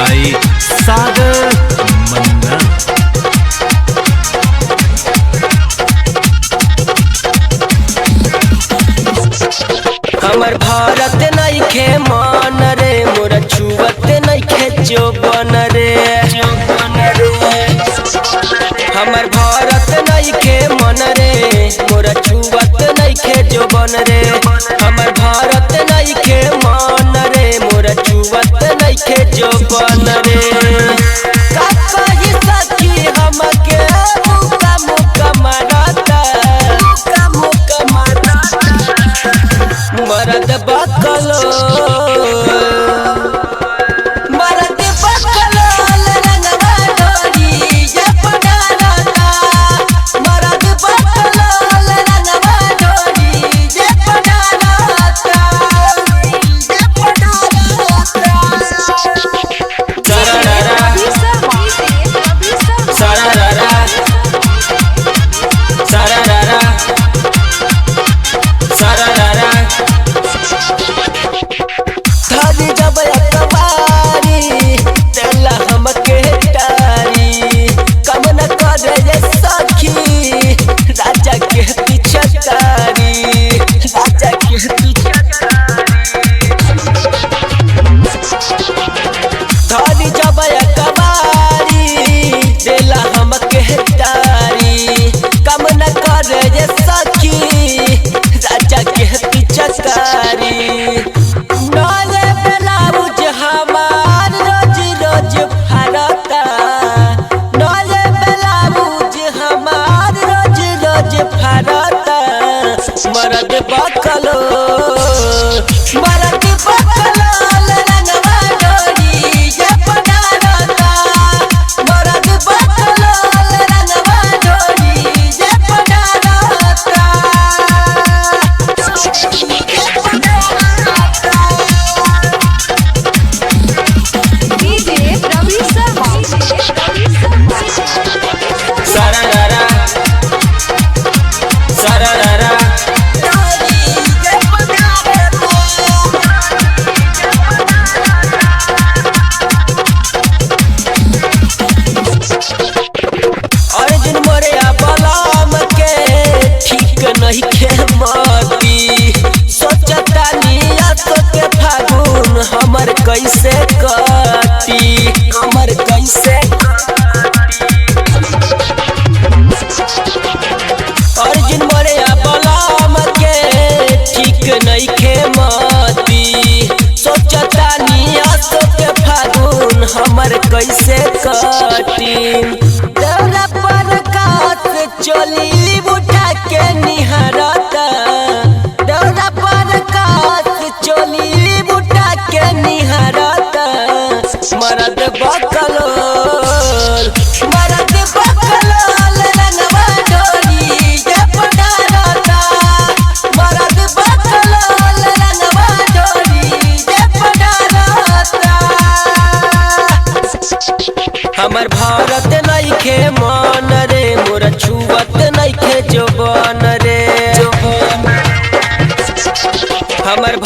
भाई सागर मन्ना। हमर भारत नइखे मान रे, मोरा छुअत नइखे जोबन रे। हमर भारत नइखे मन रे, मोरा छुअत नइखे जोबन रे। हमर भारत नइखे मान रे, मोरा छुअत नइखे जोबन रे। का कही सखी हमके मुका मुका मारता, मुका मुका मारता। मरद बकलो मरद बकलो रंगवा डोरी ये पडारता। मरद बकलो रंगवा डोरी ये पडारता, ये पडारता। सरारा सरारा सरारा धानी जब अकबारी तेला हमके टारी। कम न करे ये सखी राजा के पिछकारी, राजा के पिछकारी। धानी जब अकबारी तेला हमके टारी। कम न करे ये सखी राजा के पिछकारी। नले ब्लाउज हमार रोज रोज फरता, नले ब्लाउज हमार रोज रोज फरता। मरद बकलो मरद बकलो रंगवा डोरी ये पडारता। मरद बकलो रंगवा डोरी ये पडारता। सरारा सरारा अर्जुन मोरे बलाम के ठीक नहीं खे मती। सोचता नियत के फागुन हमर कैसे कटी, हमर कैसे अर्जुन मोरे बलाम के ठीक नहीं खे मती। सोचता नियत के फागुन हमर कैसे कटी। दौरा पर काट चोली उठा के निहारता। दौरा पर काट चोली उठा के निहारता। मरद बकलो मरद बकलो रंगवा डोरी ये पडारता। मरद बकलो रंगवा डोरी ये पडारता। हमर भारत नइखे मान रे, मोरा छुअत नइखे जोबन रे। हमर